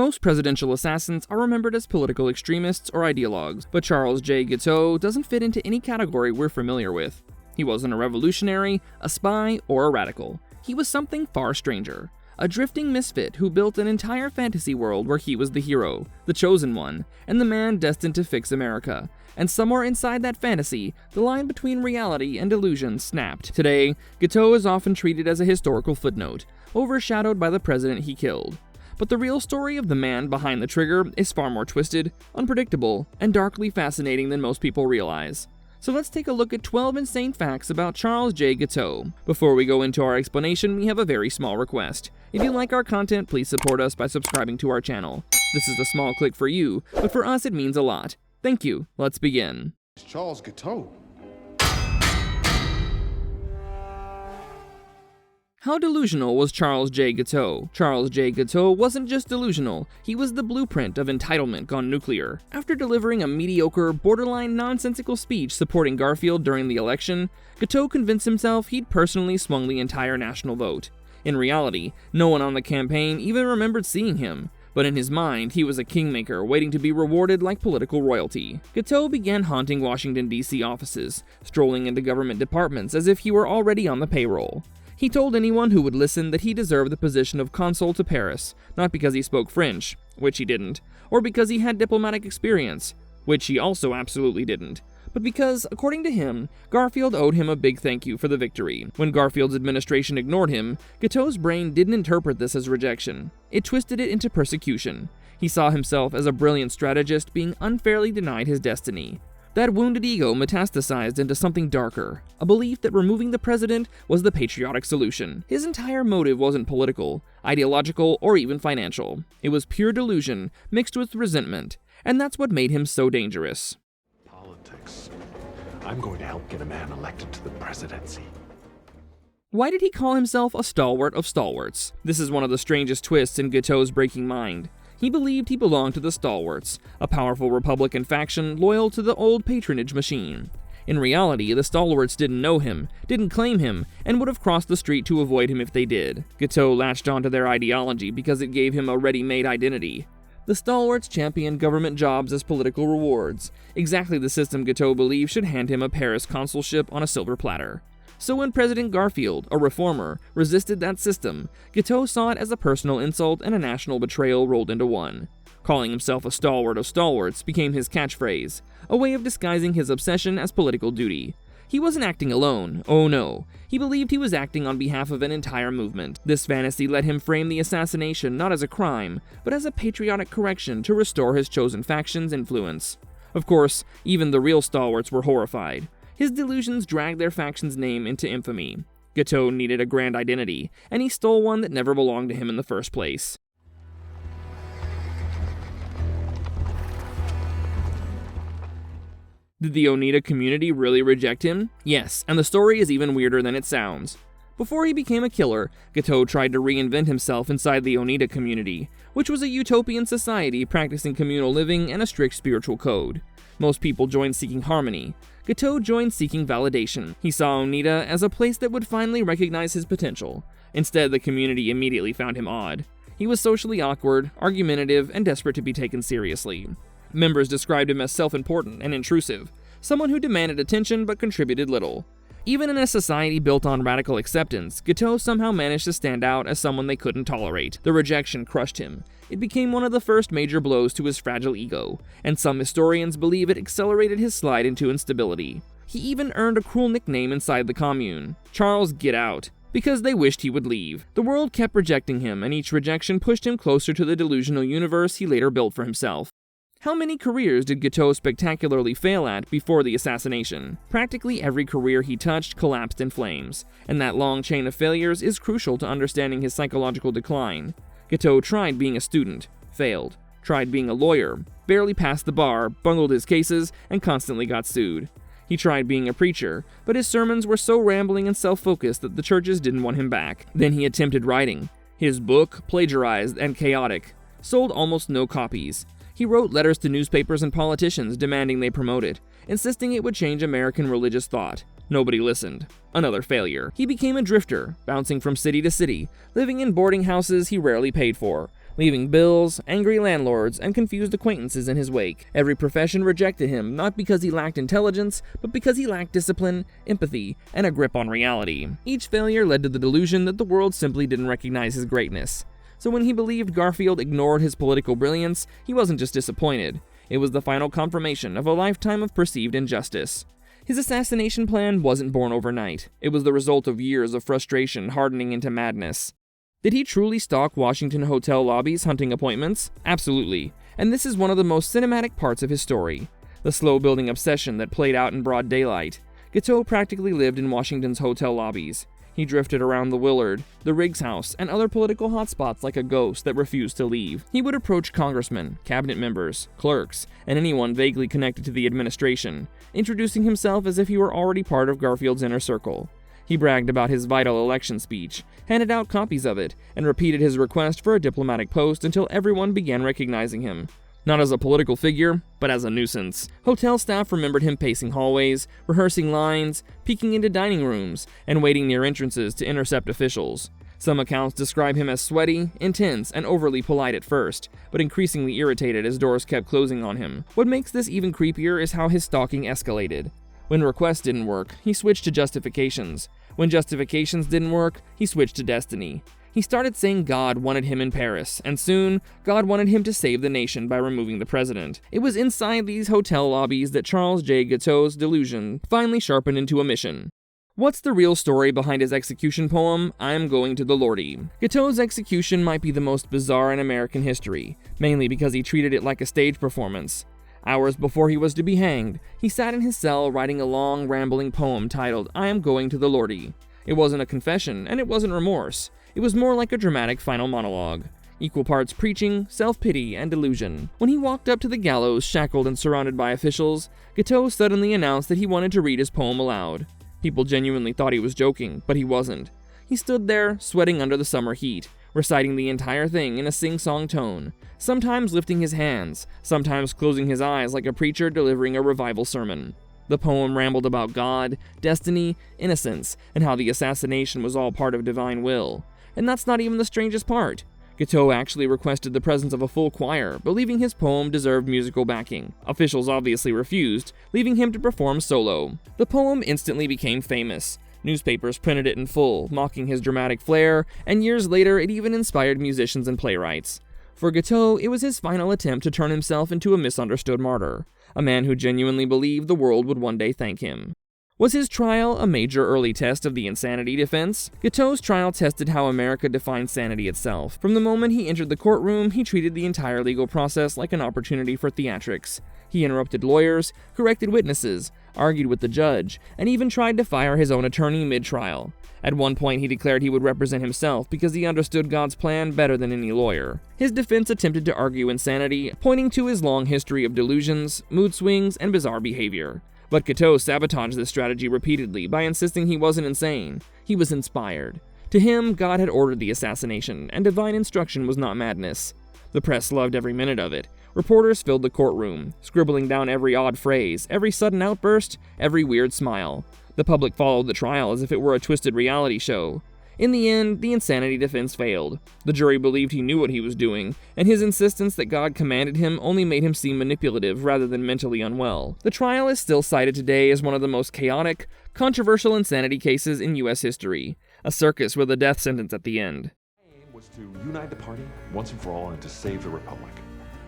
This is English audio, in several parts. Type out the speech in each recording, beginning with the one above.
Most presidential assassins are remembered as political extremists or ideologues, but Charles J. Guiteau doesn't fit into any category we're familiar with. He wasn't a revolutionary, a spy, or a radical. He was something far stranger. A drifting misfit who built an entire fantasy world where he was the hero, the chosen one, and the man destined to fix America. And somewhere inside that fantasy, the line between reality and delusion snapped. Today, Guiteau is often treated as a historical footnote, overshadowed by the president he killed. But the real story of the man behind the trigger is far more twisted, unpredictable, and darkly fascinating than most people realize. So let's take a look at 12 insane facts about Charles J. Guiteau. Before we go into our explanation, we have a very small request. If you like our content, please support us by subscribing to our channel. This is a small click for you, but for us it means a lot. Thank you. Let's begin. Charles Guiteau. How delusional was Charles J. Guiteau? Charles J. Guiteau wasn't just delusional, he was the blueprint of entitlement gone nuclear. After delivering a mediocre, borderline nonsensical speech supporting Garfield during the election, Guiteau convinced himself he'd personally swung the entire national vote. In reality, no one on the campaign even remembered seeing him, but in his mind, he was a kingmaker waiting to be rewarded like political royalty. Guiteau began haunting Washington, D.C. offices, strolling into government departments as if he were already on the payroll. He told anyone who would listen that he deserved the position of consul to Paris, not because he spoke French, which he didn't, or because he had diplomatic experience, which he also absolutely didn't, but because, according to him, Garfield owed him a big thank you for the victory. When Garfield's administration ignored him, Guiteau's brain didn't interpret this as rejection. It twisted it into persecution. He saw himself as a brilliant strategist being unfairly denied his destiny. That wounded ego metastasized into something darker, a belief that removing the president was the patriotic solution. His entire motive wasn't political, ideological, or even financial. It was pure delusion mixed with resentment, and that's what made him so dangerous. Politics. I'm going to help get a man elected to the presidency. Why did he call himself a stalwart of stalwarts? This is one of the strangest twists in Guiteau's breaking mind. He believed he belonged to the Stalwarts, a powerful Republican faction loyal to the old patronage machine. In reality, the Stalwarts didn't know him, didn't claim him, and would have crossed the street to avoid him if they did. Guiteau latched onto their ideology because it gave him a ready-made identity. The Stalwarts championed government jobs as political rewards, exactly the system Guiteau believed should hand him a Paris consulship on a silver platter. So when President Garfield, a reformer, resisted that system, Guiteau saw it as a personal insult and a national betrayal rolled into one. Calling himself a stalwart of stalwarts became his catchphrase, a way of disguising his obsession as political duty. He wasn't acting alone, oh no. He believed he was acting on behalf of an entire movement. This fantasy let him frame the assassination not as a crime, but as a patriotic correction to restore his chosen faction's influence. Of course, even the real stalwarts were horrified. His delusions dragged their faction's name into infamy. Guiteau needed a grand identity, and he stole one that never belonged to him in the first place. Did the Oneida community really reject him? Yes, and the story is even weirder than it sounds. Before he became a killer, Guiteau tried to reinvent himself inside the Oneida community, which was a utopian society practicing communal living and a strict spiritual code. Most people joined seeking harmony. Guiteau joined seeking validation. He saw Oneida as a place that would finally recognize his potential. Instead, the community immediately found him odd. He was socially awkward, argumentative, and desperate to be taken seriously. Members described him as self-important and intrusive, someone who demanded attention but contributed little. Even in a society built on radical acceptance, Guiteau somehow managed to stand out as someone they couldn't tolerate. The rejection crushed him. It became one of the first major blows to his fragile ego, and some historians believe it accelerated his slide into instability. He even earned a cruel nickname inside the commune, Charles Get Out, because they wished he would leave. The world kept rejecting him, and each rejection pushed him closer to the delusional universe he later built for himself. How many careers did Guiteau spectacularly fail at before the assassination? Practically every career he touched collapsed in flames, and that long chain of failures is crucial to understanding his psychological decline. Guiteau tried being a student, failed. Tried being a lawyer, barely passed the bar, bungled his cases, and constantly got sued. He tried being a preacher, but his sermons were so rambling and self-focused that the churches didn't want him back. Then he attempted writing. His book, plagiarized and chaotic, sold almost no copies. He wrote letters to newspapers and politicians demanding they promote it, insisting it would change American religious thought. Nobody listened. Another failure. He became a drifter, bouncing from city to city, living in boarding houses he rarely paid for, leaving bills, angry landlords, and confused acquaintances in his wake. Every profession rejected him, not because he lacked intelligence, but because he lacked discipline, empathy, and a grip on reality. Each failure led to the delusion that the world simply didn't recognize his greatness. So when he believed Garfield ignored his political brilliance, he wasn't just disappointed. It was the final confirmation of a lifetime of perceived injustice. His assassination plan wasn't born overnight. It was the result of years of frustration hardening into madness. Did he truly stalk Washington hotel lobbies hunting appointments? Absolutely. And this is one of the most cinematic parts of his story. The slow-building obsession that played out in broad daylight. Guiteau practically lived in Washington's hotel lobbies. He drifted around the Willard, the Riggs House, and other political hotspots like a ghost that refused to leave. He would approach congressmen, cabinet members, clerks, and anyone vaguely connected to the administration, introducing himself as if he were already part of Garfield's inner circle. He bragged about his vital election speech, handed out copies of it, and repeated his request for a diplomatic post until everyone began recognizing him. Not as a political figure, but as a nuisance. Hotel staff remembered him pacing hallways, rehearsing lines, peeking into dining rooms, and waiting near entrances to intercept officials. Some accounts describe him as sweaty, intense, and overly polite at first, but increasingly irritated as doors kept closing on him. What makes this even creepier is how his stalking escalated. When requests didn't work, he switched to justifications. When justifications didn't work, he switched to destiny. He started saying God wanted him in Paris, and soon, God wanted him to save the nation by removing the president. It was inside these hotel lobbies that Charles J. Guiteau's delusion finally sharpened into a mission. What's the real story behind his execution poem, I'm Going to the Lordy? Guiteau's execution might be the most bizarre in American history, mainly because he treated it like a stage performance. Hours before he was to be hanged, he sat in his cell writing a long, rambling poem titled, I am going to the Lordy. It wasn't a confession, and it wasn't remorse. It was more like a dramatic final monologue. Equal parts preaching, self-pity, and delusion. When he walked up to the gallows, shackled and surrounded by officials, Guiteau suddenly announced that he wanted to read his poem aloud. People genuinely thought he was joking, but he wasn't. He stood there, sweating under the summer heat, reciting the entire thing in a sing-song tone, sometimes lifting his hands, sometimes closing his eyes like a preacher delivering a revival sermon. The poem rambled about God, destiny, innocence, and how the assassination was all part of divine will. And that's not even the strangest part. Guiteau actually requested the presence of a full choir, believing his poem deserved musical backing. Officials obviously refused, leaving him to perform solo. The poem instantly became famous. Newspapers printed it in full, mocking his dramatic flair, and years later it even inspired musicians and playwrights. For Guiteau, it was his final attempt to turn himself into a misunderstood martyr, a man who genuinely believed the world would one day thank him. Was his trial a major early test of the insanity defense? Guiteau's trial tested how America defined sanity itself. From the moment he entered the courtroom, he treated the entire legal process like an opportunity for theatrics. He interrupted lawyers, corrected witnesses, argued with the judge, and even tried to fire his own attorney mid-trial. At one point, he declared he would represent himself because he understood God's plan better than any lawyer. His defense attempted to argue insanity, pointing to his long history of delusions, mood swings, and bizarre behavior. But Guiteau sabotaged this strategy repeatedly by insisting he wasn't insane. He was inspired. To him, God had ordered the assassination, and divine instruction was not madness. The press loved every minute of it. Reporters filled the courtroom, scribbling down every odd phrase, every sudden outburst, every weird smile. The public followed the trial as if it were a twisted reality show. In the end, the insanity defense failed. The jury believed he knew what he was doing, and his insistence that God commanded him only made him seem manipulative rather than mentally unwell. The trial is still cited today as one of the most chaotic, controversial insanity cases in U.S. history, a circus with a death sentence at the end. My aim was to unite the party once and for all and to save the Republic.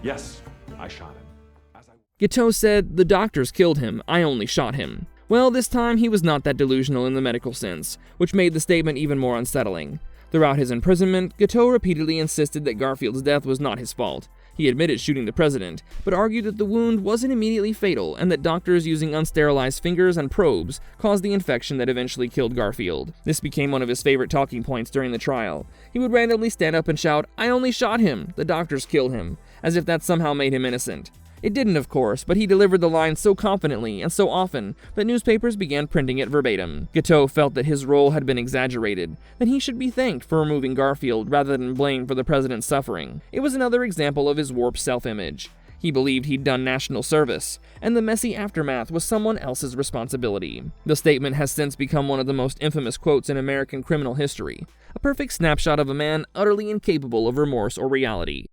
Yes, I shot him. Guiteau said, "The doctors killed him, I only shot him." Well, this time he was not that delusional in the medical sense, which made the statement even more unsettling. Throughout his imprisonment, Guiteau repeatedly insisted that Garfield's death was not his fault. He admitted shooting the president, but argued that the wound wasn't immediately fatal and that doctors using unsterilized fingers and probes caused the infection that eventually killed Garfield. This became one of his favorite talking points during the trial. He would randomly stand up and shout, "I only shot him, the doctors killed him," as if that somehow made him innocent. It didn't, of course, but he delivered the line so confidently and so often that newspapers began printing it verbatim. Guiteau felt that his role had been exaggerated, that he should be thanked for removing Garfield rather than blamed for the president's suffering. It was another example of his warped self-image. He believed he'd done national service, and the messy aftermath was someone else's responsibility. The statement has since become one of the most infamous quotes in American criminal history, a perfect snapshot of a man utterly incapable of remorse or reality.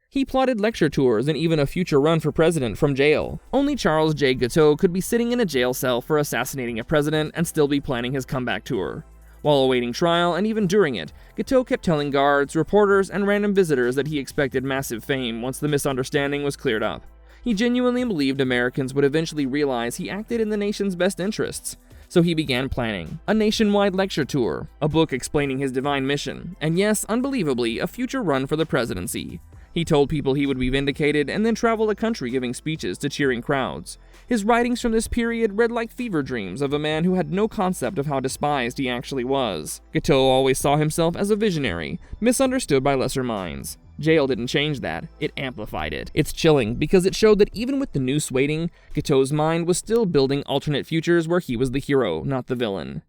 He plotted lecture tours and even a future run for president from jail. Only Charles J. Guiteau could be sitting in a jail cell for assassinating a president and still be planning his comeback tour. While awaiting trial, and even during it, Guiteau kept telling guards, reporters, and random visitors that he expected massive fame once the misunderstanding was cleared up. He genuinely believed Americans would eventually realize he acted in the nation's best interests. So he began planning a nationwide lecture tour, a book explaining his divine mission, and yes, unbelievably, a future run for the presidency. He told people he would be vindicated and then travel the country giving speeches to cheering crowds. His writings from this period read like fever dreams of a man who had no concept of how despised he actually was. Guiteau always saw himself as a visionary, misunderstood by lesser minds. Jail didn't change that, it amplified it. It's chilling because it showed that even with the noose waiting, Guiteau's mind was still building alternate futures where he was the hero, not the villain.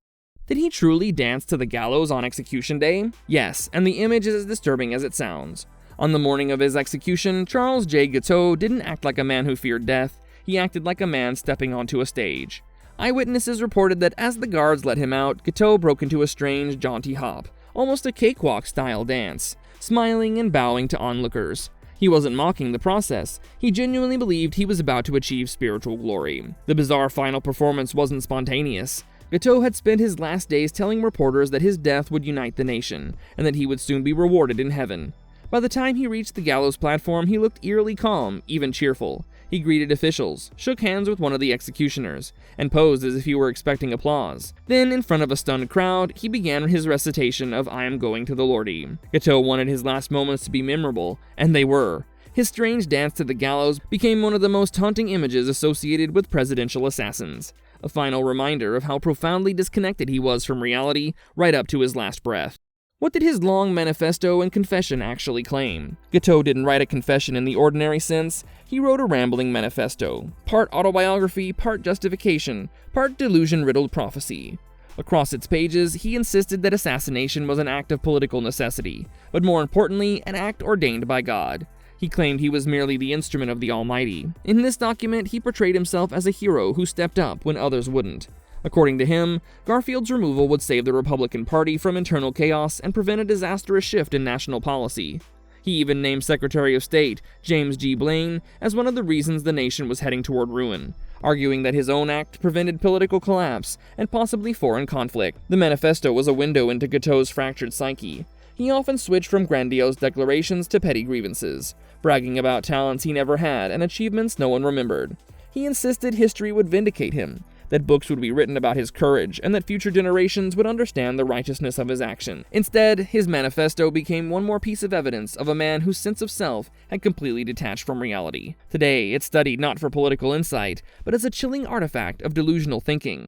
Did he truly dance to the gallows on execution day? Yes, and the image is as disturbing as it sounds. On the morning of his execution, Charles J. Guiteau didn't act like a man who feared death, he acted like a man stepping onto a stage. Eyewitnesses reported that as the guards let him out, Guiteau broke into a strange, jaunty hop, almost a cakewalk-style dance, smiling and bowing to onlookers. He wasn't mocking the process, he genuinely believed he was about to achieve spiritual glory. The bizarre final performance wasn't spontaneous. Guiteau had spent his last days telling reporters that his death would unite the nation, and that he would soon be rewarded in heaven. By the time he reached the gallows platform, he looked eerily calm, even cheerful. He greeted officials, shook hands with one of the executioners, and posed as if he were expecting applause. Then, in front of a stunned crowd, he began his recitation of "I am going to the Lordy." Guiteau wanted his last moments to be memorable, and they were. His strange dance to the gallows became one of the most haunting images associated with presidential assassins, a final reminder of how profoundly disconnected he was from reality right up to his last breath. What did his long manifesto and confession actually claim? Guiteau didn't write a confession in the ordinary sense. He wrote a rambling manifesto, part autobiography, part justification, part delusion-riddled prophecy. Across its pages, he insisted that assassination was an act of political necessity, but more importantly, an act ordained by God. He claimed he was merely the instrument of the Almighty. In this document, he portrayed himself as a hero who stepped up when others wouldn't. According to him, Garfield's removal would save the Republican Party from internal chaos and prevent a disastrous shift in national policy. He even named Secretary of State James G. Blaine as one of the reasons the nation was heading toward ruin, arguing that his own act prevented political collapse and possibly foreign conflict. The manifesto was a window into Guiteau's fractured psyche. He often switched from grandiose declarations to petty grievances, bragging about talents he never had and achievements no one remembered. He insisted history would vindicate him, that books would be written about his courage, and that future generations would understand the righteousness of his action. Instead, his manifesto became one more piece of evidence of a man whose sense of self had completely detached from reality. Today, it's studied not for political insight, but as a chilling artifact of delusional thinking.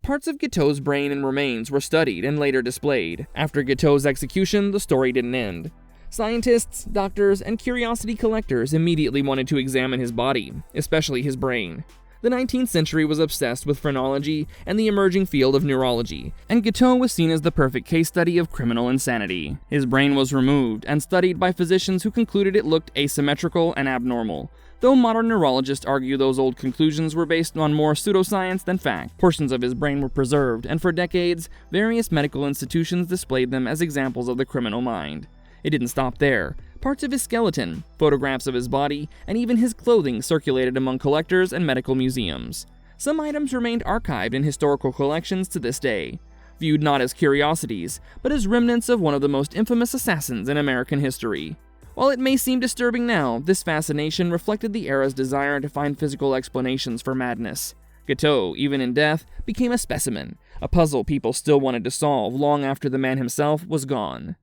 Parts of Guiteau's brain and remains were studied and later displayed. After Guiteau's execution, the story didn't end. Scientists, doctors, and curiosity collectors immediately wanted to examine his body, especially his brain. The 19th century was obsessed with phrenology and the emerging field of neurology, and Guiteau was seen as the perfect case study of criminal insanity. His brain was removed and studied by physicians who concluded it looked asymmetrical and abnormal, though modern neurologists argue those old conclusions were based on more pseudoscience than fact. Portions of his brain were preserved, and for decades, various medical institutions displayed them as examples of the criminal mind. It didn't stop there. Parts of his skeleton, photographs of his body, and even his clothing circulated among collectors and medical museums. Some items remained archived in historical collections to this day, viewed not as curiosities, but as remnants of one of the most infamous assassins in American history. While it may seem disturbing now, this fascination reflected the era's desire to find physical explanations for madness. Guiteau, even in death, became a specimen, a puzzle people still wanted to solve long after the man himself was gone.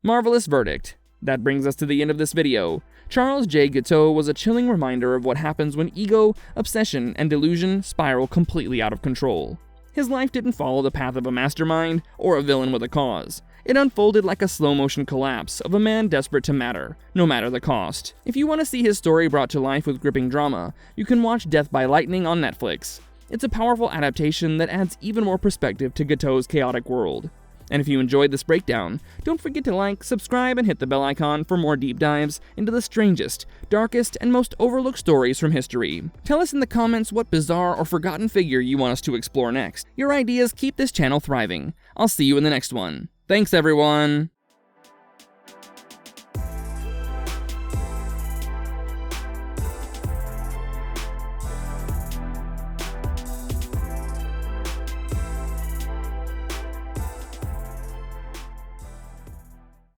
Marvelous verdict. That brings us to the end of this video. Charles J. Guiteau was a chilling reminder of what happens when ego, obsession, and delusion spiral completely out of control. His life didn't follow the path of a mastermind or a villain with a cause. It unfolded like a slow-motion collapse of a man desperate to matter, no matter the cost. If you want to see his story brought to life with gripping drama, you can watch Death by Lightning on Netflix. It's a powerful adaptation that adds even more perspective to Guiteau's chaotic world. And if you enjoyed this breakdown, don't forget to like, subscribe, and hit the bell icon for more deep dives into the strangest, darkest, and most overlooked stories from history. Tell us in the comments what bizarre or forgotten figure you want us to explore next. Your ideas keep this channel thriving. I'll see you in the next one. Thanks, everyone!